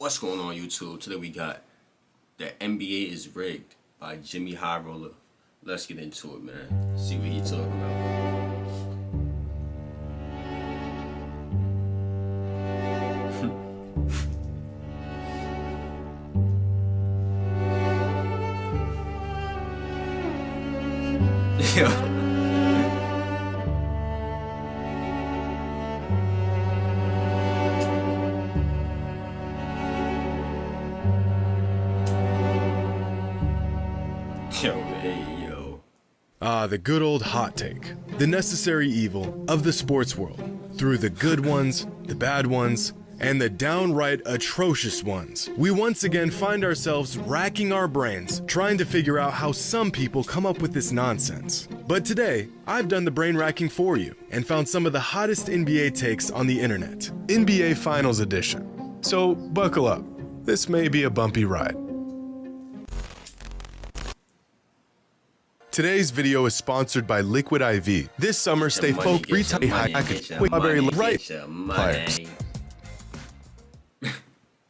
What's going on YouTube? Today we got The NBA is Rigged by Jimmy High Roller. Let's get into it, man. See what he talking about. Yeah. Yo, hey, yo. The good old hot take. The necessary evil of the sports world. Through the good ones, the bad ones, and the downright atrocious ones. We once again find ourselves racking our brains, trying to figure out how some people come up with this nonsense. But today, I've done the brain racking for you and found some of the hottest NBA takes on the internet. NBA Finals Edition. So buckle up. This may be a bumpy ride. Today's video is sponsored by Liquid IV. This summer, stay focused, players.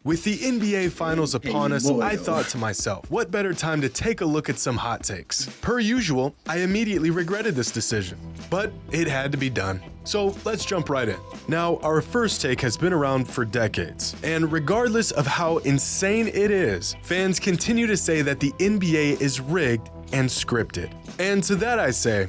With the NBA Finals upon us, I thought to myself, what better time to take a look at some hot takes? Per usual, I immediately regretted this decision, but it had to be done. So let's jump right in. Now, our first take has been around for decades, and regardless of how insane it is, fans continue to say that the NBA is rigged and scripted. And to that I say,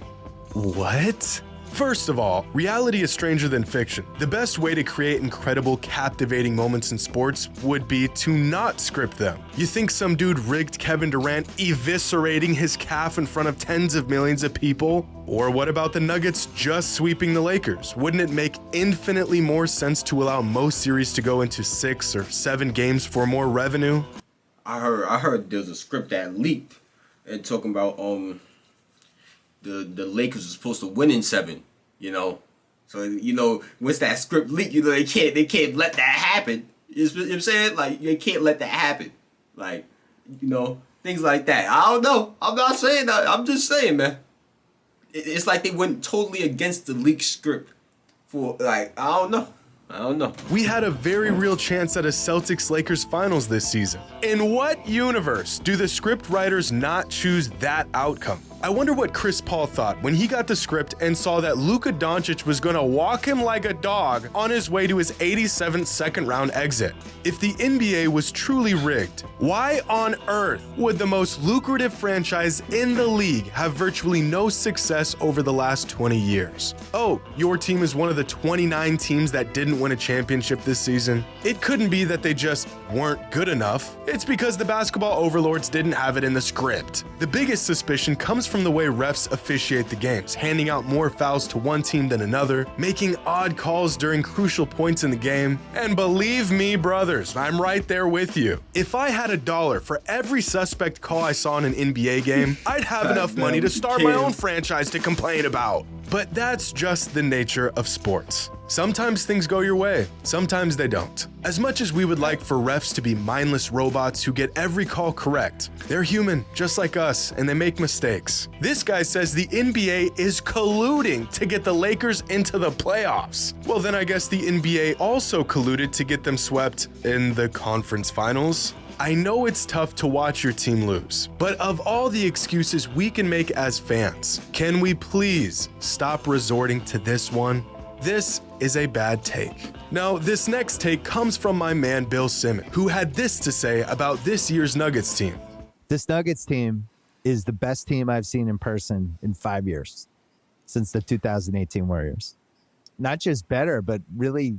what? First of all, reality is stranger than fiction. The best way to create incredible, captivating moments in sports would be to not script them. You think some dude rigged Kevin Durant eviscerating his calf in front of tens of millions of people? Or what about the Nuggets just sweeping the Lakers? Wouldn't it make infinitely more sense to allow most series to go into 6 or 7 games for more revenue? I heard there's a script that leaked and talking about the Lakers are supposed to win in 7, you know. So, you know, once that script leak, you know, they can't let that happen. You know what I'm saying? Like, they can't let that happen. Like, you know, things like that. I don't know. I'm not saying that. I'm just saying, man. It's like they went totally against the leaked script for, like, I don't know. We had a very real chance at a Celtics-Lakers finals this season. In what universe do the script writers not choose that outcome? I wonder what Chris Paul thought when he got the script and saw that Luka Doncic was gonna walk him like a dog on his way to his 87th second-round exit. If the NBA was truly rigged, why on earth would the most lucrative franchise in the league have virtually no success over the last 20 years? Oh, your team is one of the 29 teams that didn't win a championship this season? It couldn't be that they just weren't good enough. It's because the basketball overlords didn't have it in the script. The biggest suspicion comes from the way refs officiate the games, handing out more fouls to one team than another, making odd calls during crucial points in the game. And believe me, brothers, I'm right there with you. If I had $1 for every suspect call I saw in an NBA game, I'd have enough money to start my own franchise to complain about. But that's just the nature of sports. Sometimes things go your way, sometimes they don't. As much as we would like for refs to be mindless robots who get every call correct, they're human, just like us, and they make mistakes. This guy says the NBA is colluding to get the Lakers into the playoffs. Well, then I guess the NBA also colluded to get them swept in the conference finals. I know it's tough to watch your team lose, but of all the excuses we can make as fans, can we please stop resorting to this one? This is a bad take. Now, this next take comes from my man Bill Simmons, who had this to say about this year's Nuggets team. This Nuggets team is the best team I've seen in person in 5 years, since the 2018 Warriors. Not just better, but really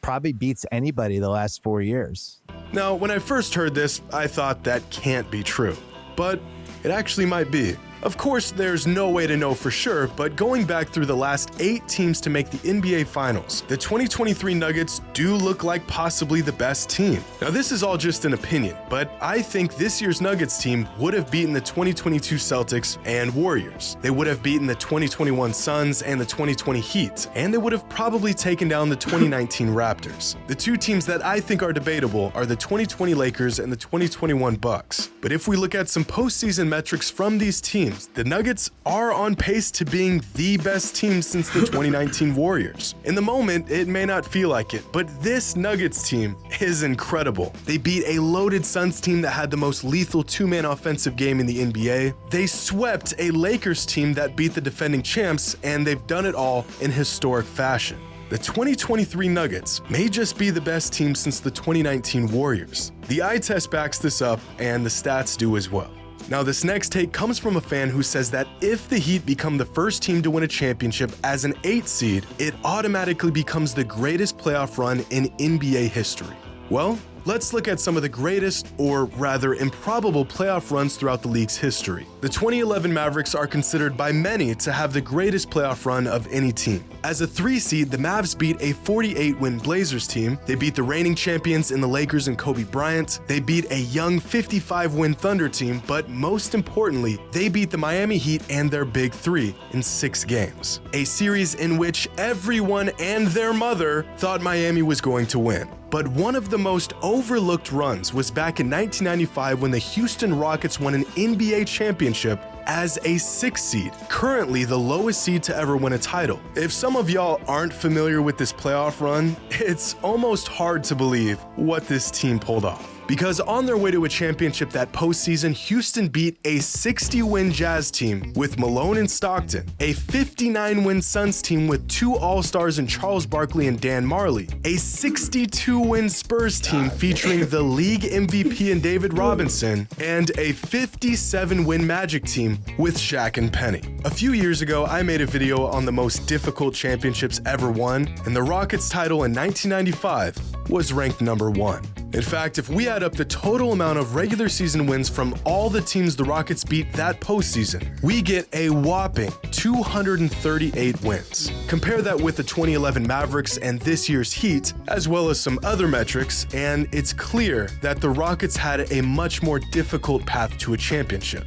probably beats anybody the last 4 years. Now, when I first heard this, I thought that can't be true, but it actually might be. Of course, there's no way to know for sure, but going back through the last 8 teams to make the NBA Finals, the 2023 Nuggets do look like possibly the best team. Now, this is all just an opinion, but I think this year's Nuggets team would have beaten the 2022 Celtics and Warriors. They would have beaten the 2021 Suns and the 2020 Heat, and they would have probably taken down the 2019 Raptors. The 2 teams that I think are debatable are the 2020 Lakers and the 2021 Bucks. But if we look at some postseason metrics from these teams, the Nuggets are on pace to being the best team since the 2019 Warriors. In the moment, it may not feel like it, but this Nuggets team is incredible. They beat a loaded Suns team that had the most lethal two-man offensive game in the NBA. They swept a Lakers team that beat the defending champs, and they've done it all in historic fashion. The 2023 Nuggets may just be the best team since the 2019 Warriors. The eye test backs this up, and the stats do as well. Now, this next take comes from a fan who says that if the Heat become the first team to win a championship as an 8 seed, it automatically becomes the greatest playoff run in NBA history. Well, let's look at some of the greatest, or rather improbable, playoff runs throughout the league's history. The 2011 Mavericks are considered by many to have the greatest playoff run of any team. As a 3 seed, the Mavs beat a 48-win Blazers team. They beat the reigning champions in the Lakers and Kobe Bryant. They beat a young 55-win Thunder team, but most importantly, they beat the Miami Heat and their Big Three in 6 games. A series in which everyone and their mother thought Miami was going to win. But one of the most overlooked runs was back in 1995 when the Houston Rockets won an NBA championship as a 6 seed, currently the lowest seed to ever win a title. If some of y'all aren't familiar with this playoff run, it's almost hard to believe what this team pulled off. Because on their way to a championship that postseason, Houston beat a 60-win Jazz team with Malone and Stockton, a 59-win Suns team with 2 All-Stars in Charles Barkley and Dan Marley, a 62-win Spurs team featuring the league MVP in David Robinson, and a 57-win Magic team with Shaq and Penny. A few years ago, I made a video on the most difficult championships ever won, and the Rockets title in 1995 was ranked number 1. In fact, if we add up the total amount of regular season wins from all the teams the Rockets beat that postseason, we get a whopping 238 wins. Compare that with the 2011 Mavericks and this year's Heat, as well as some other metrics, and it's clear that the Rockets had a much more difficult path to a championship.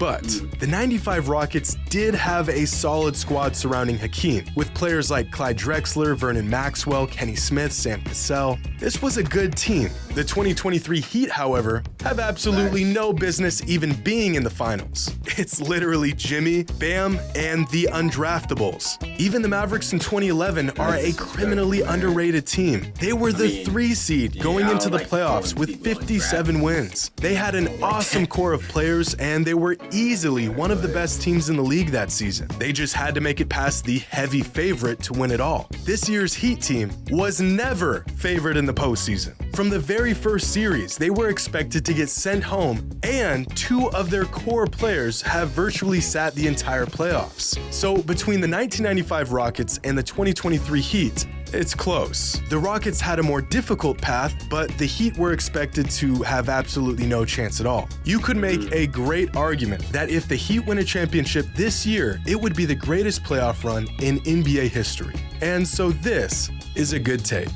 But the 95 Rockets did have a solid squad surrounding Hakeem, with players like Clyde Drexler, Vernon Maxwell, Kenny Smith, Sam Cassell. This was a good team. The 2023 Heat, however, have absolutely no business even being in the finals. It's literally Jimmy, Bam, and the undraftables. Even the Mavericks in 2011 are a criminally underrated team. They were the 3 seed going into the playoffs with 57 wins. They had an awesome core of players, and they were easily one of the best teams in the league that season. They just had to make it past the heavy favorite to win it all. This year's Heat team was never favored in the postseason. From the very first series, they were expected to get sent home, and 2 of their core players have virtually sat the entire playoffs. So between the 1995 Rockets and the 2023 Heat, it's close. The Rockets had a more difficult path, but the Heat were expected to have absolutely no chance at all. You could make a great argument that if the Heat win a championship this year, it would be the greatest playoff run in NBA history. And so this is a good take.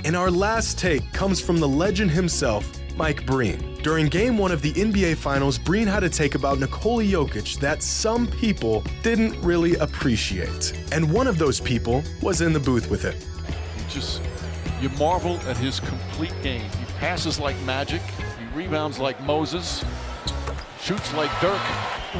And our last take comes from the legend himself, Mike Breen. During Game 1 of the NBA Finals, Breen had a take about Nikola Jokic that some people didn't really appreciate. And one of those people was in the booth with him. You marvel at his complete game. He passes like magic. He rebounds like Moses. Shoots like Dirk.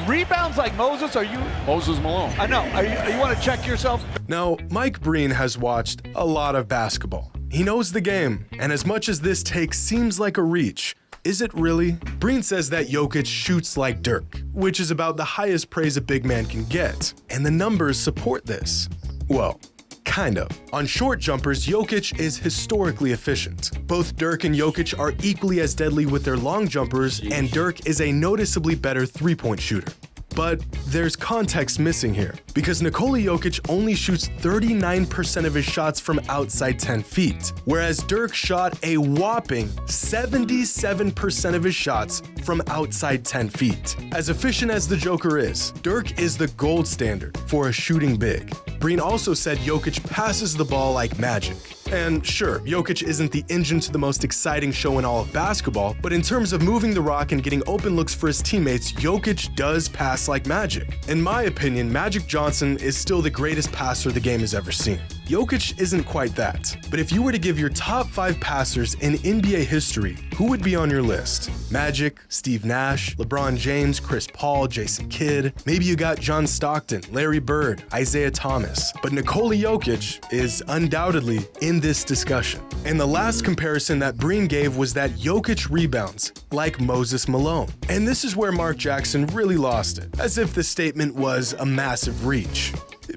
Rebounds like Moses? Are you? Moses Malone. I know. You want to check yourself? Now, Mike Breen has watched a lot of basketball. He knows the game, and as much as this take seems like a reach, is it really? Breen says that Jokic shoots like Dirk, which is about the highest praise a big man can get, and the numbers support this. Well, kind of. On short jumpers, Jokic is historically efficient. Both Dirk and Jokic are equally as deadly with their long jumpers, and Dirk is a noticeably better three-point shooter. But there's context missing here, because Nikola Jokic only shoots 39% of his shots from outside 10 feet, whereas Dirk shot a whopping 77% of his shots from outside 10 feet. As efficient as the Joker is, Dirk is the gold standard for a shooting big. Breen also said Jokic passes the ball like magic. And sure, Jokic isn't the engine to the most exciting show in all of basketball, but in terms of moving the rock and getting open looks for his teammates, Jokic does pass like magic. In my opinion, Magic Johnson is still the greatest passer the game has ever seen. Jokic isn't quite that. But if you were to give your top 5 passers in NBA history, who would be on your list? Magic, Steve Nash, LeBron James, Chris Paul, Jason Kidd. Maybe you got John Stockton, Larry Bird, Isaiah Thomas. But Nikola Jokic is undoubtedly in this discussion. And the last comparison that Breen gave was that Jokic rebounds like Moses Malone. And this is where Mark Jackson really lost it, as if the statement was a massive reach.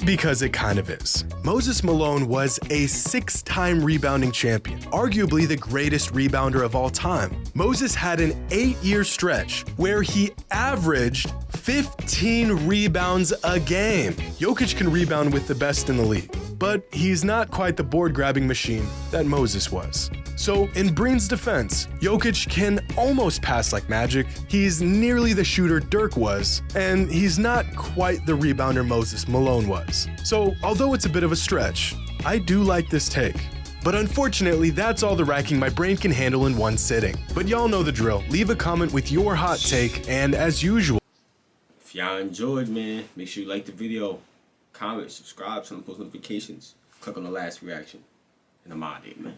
Because it kind of is. Moses Malone was a 6-time rebounding champion, arguably the greatest rebounder of all time. Moses had an 8-year stretch where he averaged 15 rebounds a game. Jokic can rebound with the best in the league, but he's not quite the board-grabbing machine that Moses was. So, in Breen's defense, Jokic can almost pass like Magic, he's nearly the shooter Dirk was, and he's not quite the rebounder Moses Malone was. So, although it's a bit of a stretch, I do like this take. But unfortunately, that's all the racking my brain can handle in one sitting. But y'all know the drill. Leave a comment with your hot take, and as usual, If y'all enjoyed, man, make sure you like the video, comment, subscribe, turn on post notifications, click on the last reaction, and I'm out of here, man.